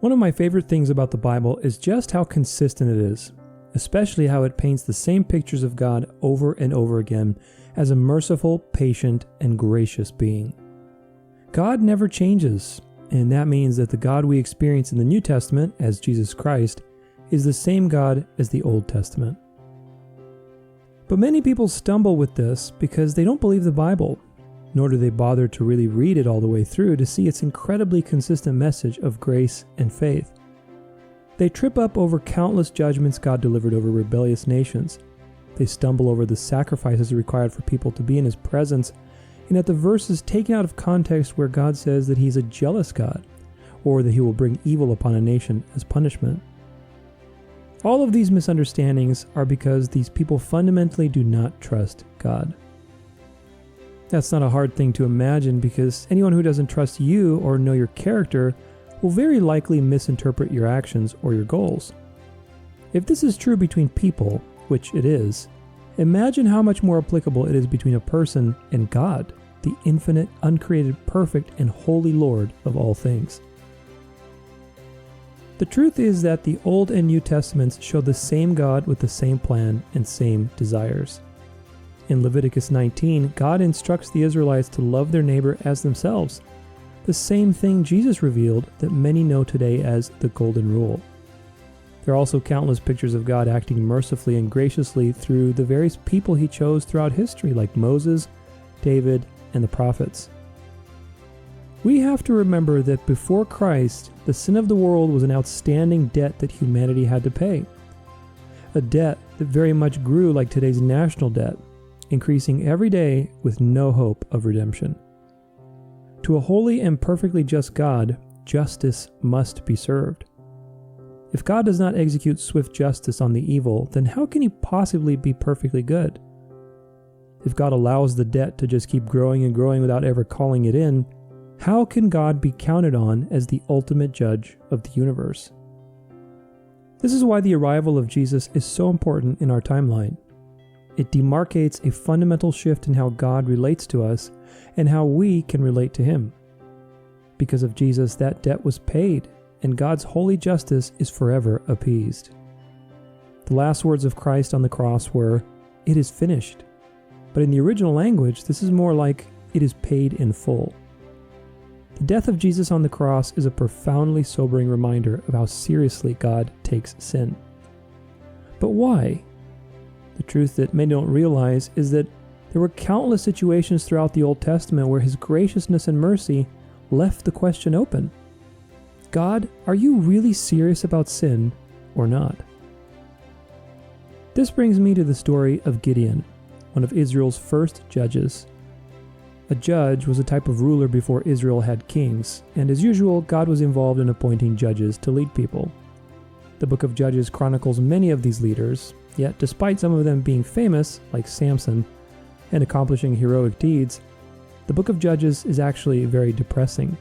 One of my favorite things about the Bible is just how consistent it is, especially how it paints the same pictures of God over and over again as a merciful, patient, and gracious being. God never changes, and that means that the God we experience in the New Testament as Jesus Christ is the same God as the Old Testament. But many people stumble with this because they don't believe the Bible, nor do they bother to really read it all the way through to see its incredibly consistent message of grace and faith. They trip up over countless judgments God delivered over rebellious nations. They stumble over the sacrifices required for people to be in His presence, and at the verses taken out of context where God says that He's a jealous God, or that He will bring evil upon a nation as punishment. All of these misunderstandings are because these people fundamentally do not trust God. That's not a hard thing to imagine because anyone who doesn't trust you or know your character will very likely misinterpret your actions or your goals. If this is true between people, which it is, imagine how much more applicable it is between a person and God, the infinite, uncreated, perfect, and holy Lord of all things. The truth is that the Old and New Testaments show the same God with the same plan and same desires. In Leviticus 19, God instructs the Israelites to love their neighbor as themselves, the same thing Jesus revealed that many know today as the Golden Rule. There are also countless pictures of God acting mercifully and graciously through the various people He chose throughout history, like Moses, David, and the prophets. We have to remember that before Christ, the sin of the world was an outstanding debt that humanity had to pay. A debt that very much grew like today's national debt, increasing every day with no hope of redemption. To a holy and perfectly just God, justice must be served. If God does not execute swift justice on the evil, then how can He possibly be perfectly good? If God allows the debt to just keep growing and growing without ever calling it in, how can God be counted on as the ultimate judge of the universe? This is why the arrival of Jesus is so important in our timeline. It demarcates a fundamental shift in how God relates to us and how we can relate to Him. Because of Jesus, that debt was paid, and God's holy justice is forever appeased. The last words of Christ on the cross were, "It is finished." But in the original language, this is more like, "It is paid in full." The death of Jesus on the cross is a profoundly sobering reminder of how seriously God takes sin. But why? The truth that many don't realize is that there were countless situations throughout the Old Testament where His graciousness and mercy left the question open. God, are you really serious about sin or not? This brings me to the story of Gideon, one of Israel's first judges. A judge was a type of ruler before Israel had kings, and as usual, God was involved in appointing judges to lead people. The book of Judges chronicles many of these leaders, yet despite some of them being famous, like Samson, and accomplishing heroic deeds, the book of Judges is actually very depressing.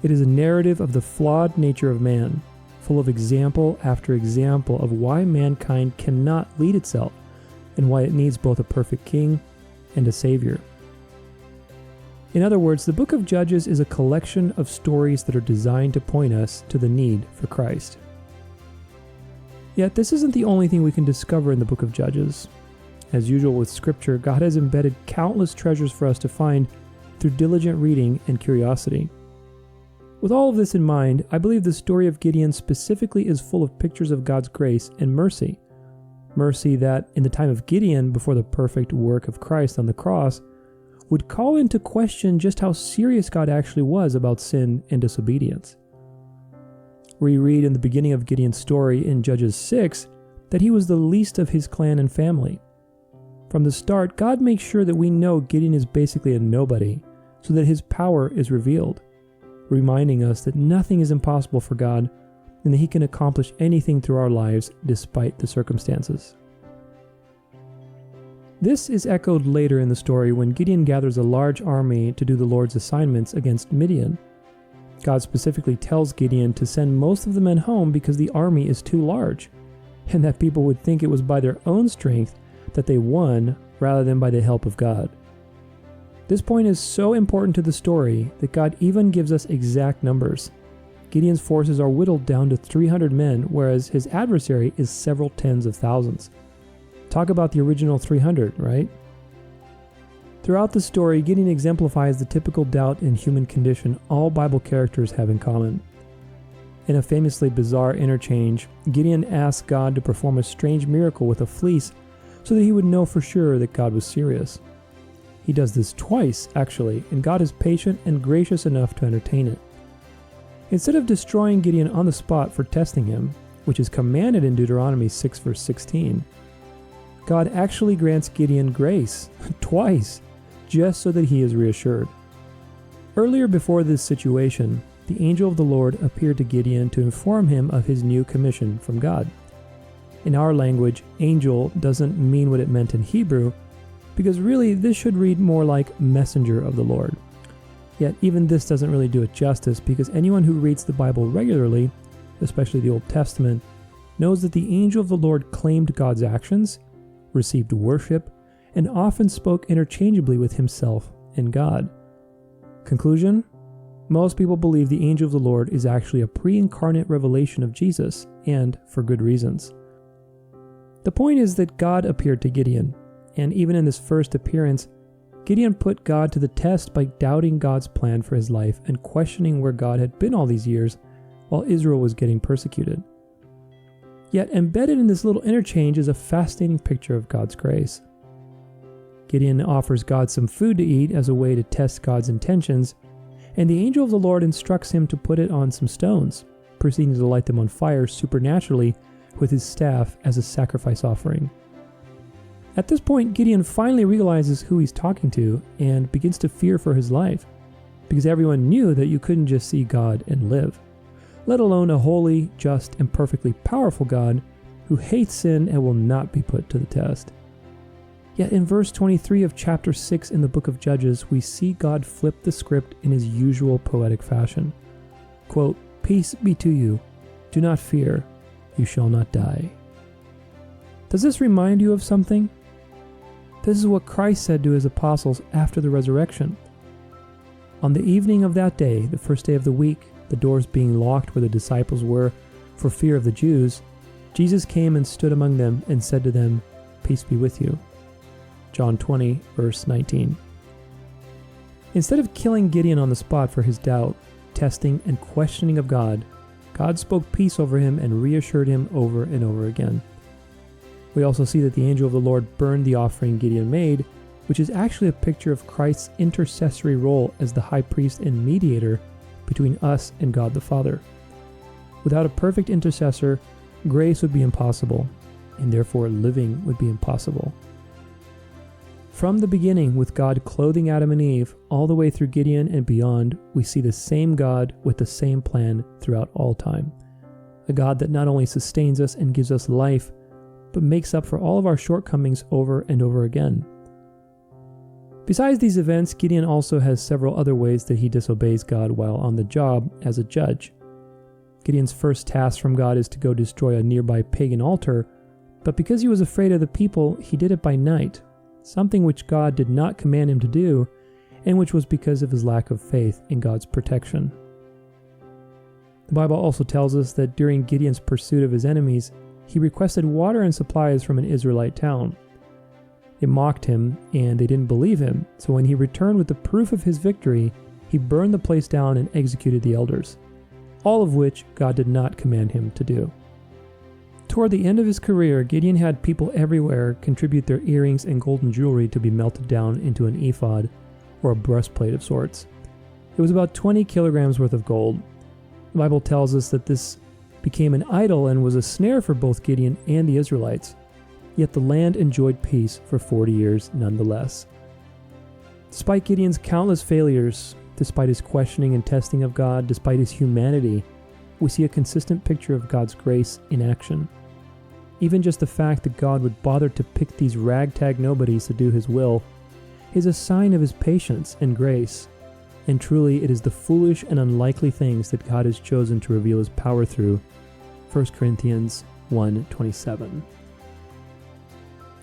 It is a narrative of the flawed nature of man, full of example after example of why mankind cannot lead itself, and why it needs both a perfect king and a savior. In other words, the book of Judges is a collection of stories that are designed to point us to the need for Christ. Yet this isn't the only thing we can discover in the book of Judges. As usual with Scripture, God has embedded countless treasures for us to find through diligent reading and curiosity. With all of this in mind, I believe the story of Gideon specifically is full of pictures of God's grace and mercy. Mercy that, in the time of Gideon, before the perfect work of Christ on the cross, would call into question just how serious God actually was about sin and disobedience. We read in the beginning of Gideon's story in Judges 6 that he was the least of his clan and family. From the start, God makes sure that we know Gideon is basically a nobody, so that his power is revealed, reminding us that nothing is impossible for God and that He can accomplish anything through our lives despite the circumstances. This is echoed later in the story when Gideon gathers a large army to do the Lord's assignments against Midian. God specifically tells Gideon to send most of the men home because the army is too large, and that people would think it was by their own strength that they won rather than by the help of God. This point is so important to the story that God even gives us exact numbers. Gideon's forces are whittled down to 300 men, whereas his adversary is several tens of thousands. Talk about the original 300, right? Throughout the story, Gideon exemplifies the typical doubt and human condition all Bible characters have in common. In a famously bizarre interchange, Gideon asks God to perform a strange miracle with a fleece so that he would know for sure that God was serious. He does this twice, actually, and God is patient and gracious enough to entertain it. Instead of destroying Gideon on the spot for testing him, which is commanded in Deuteronomy 6 verse 16, God actually grants Gideon grace, twice, just so that he is reassured. Earlier before this situation, the angel of the Lord appeared to Gideon to inform him of his new commission from God. In our language, angel doesn't mean what it meant in Hebrew, because really this should read more like messenger of the Lord. Yet even this doesn't really do it justice, because anyone who reads the Bible regularly, especially the Old Testament, knows that the angel of the Lord claimed God's actions, received worship, and often spoke interchangeably with himself and God. Conclusion? Most people believe the angel of the Lord is actually a pre-incarnate revelation of Jesus, and for good reasons. The point is that God appeared to Gideon, and even in this first appearance, Gideon put God to the test by doubting God's plan for his life and questioning where God had been all these years while Israel was getting persecuted. Yet embedded in this little interchange is a fascinating picture of God's grace. Gideon offers God some food to eat as a way to test God's intentions, and the angel of the Lord instructs him to put it on some stones, proceeding to light them on fire supernaturally with his staff as a sacrifice offering. At this point, Gideon finally realizes who he's talking to and begins to fear for his life, because everyone knew that you couldn't just see God and live, let alone a holy, just, and perfectly powerful God who hates sin and will not be put to the test. Yet in verse 23 of chapter 6 in the book of Judges, we see God flip the script in his usual poetic fashion. Quote, "Peace be to you. Do not fear. You shall not die." Does this remind you of something? This is what Christ said to his apostles after the resurrection. On the evening of that day, the first day of the week, the doors being locked where the disciples were for fear of the Jews, Jesus came and stood among them and said to them, "Peace be with you." John 20, verse 19. Instead of killing Gideon on the spot for his doubt, testing, and questioning of God, God spoke peace over him and reassured him over and over again. We also see that the angel of the Lord burned the offering Gideon made, which is actually a picture of Christ's intercessory role as the high priest and mediator between us and God the Father. Without a perfect intercessor, grace would be impossible, and therefore living would be impossible. From the beginning, with God clothing Adam and Eve, all the way through Gideon and beyond, we see the same God with the same plan throughout all time. A God that not only sustains us and gives us life, but makes up for all of our shortcomings over and over again. Besides these events, Gideon also has several other ways that he disobeys God while on the job as a judge. Gideon's first task from God is to go destroy a nearby pagan altar, but because he was afraid of the people, he did it by night, something which God did not command him to do, and which was because of his lack of faith in God's protection. The Bible also tells us that during Gideon's pursuit of his enemies, he requested water and supplies from an Israelite town. They mocked him, and they didn't believe him, so when he returned with the proof of his victory, he burned the place down and executed the elders, all of which God did not command him to do. Toward the end of his career, Gideon had people everywhere contribute their earrings and golden jewelry to be melted down into an ephod, or a breastplate of sorts. It was about 20 kilograms worth of gold. The Bible tells us that this became an idol and was a snare for both Gideon and the Israelites. Yet the land enjoyed peace for 40 years nonetheless. Despite Gideon's countless failures, despite his questioning and testing of God, despite his humanity, we see a consistent picture of God's grace in action. Even just the fact that God would bother to pick these ragtag nobodies to do his will is a sign of his patience and grace. And truly, it is the foolish and unlikely things that God has chosen to reveal his power through. 1 Corinthians 1:27.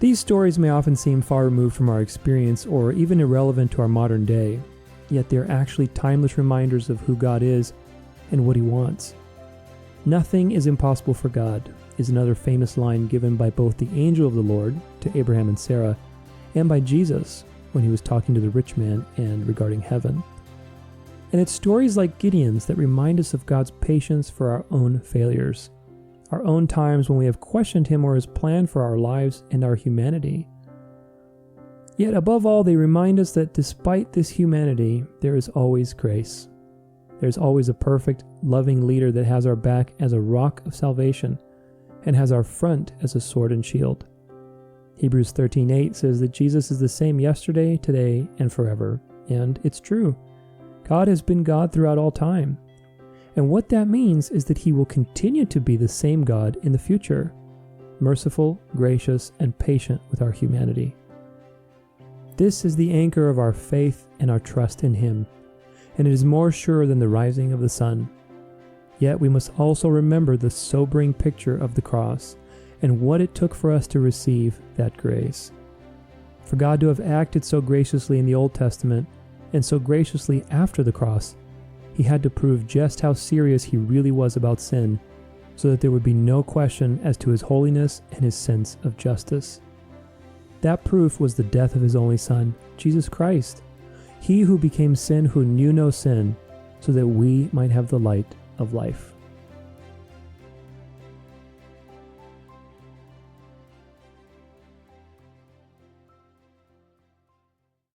These stories may often seem far removed from our experience or even irrelevant to our modern day, yet they are actually timeless reminders of who God is and what he wants. Nothing is impossible for God is another famous line given by both the angel of the Lord to Abraham and Sarah and by Jesus when he was talking to the rich man and regarding heaven. And it's stories like Gideon's that remind us of God's patience for our own failures, our own times when we have questioned him or his plan for our lives and our humanity. Yet above all, they remind us that despite this humanity, there is always grace. There's always a perfect, loving leader that has our back as a rock of salvation and has our front as a sword and shield. Hebrews 13:8 says that Jesus is the same yesterday, today, and forever. And it's true. God has been God throughout all time. And what that means is that he will continue to be the same God in the future, merciful, gracious, and patient with our humanity. This is the anchor of our faith and our trust in him, and it is more sure than the rising of the sun. Yet we must also remember the sobering picture of the cross and what it took for us to receive that grace. For God to have acted so graciously in the Old Testament and so graciously after the cross, he had to prove just how serious he really was about sin, so that there would be no question as to his holiness and his sense of justice. That proof was the death of his only Son, Jesus Christ, he who became sin, who knew no sin, so that we might have the light of life.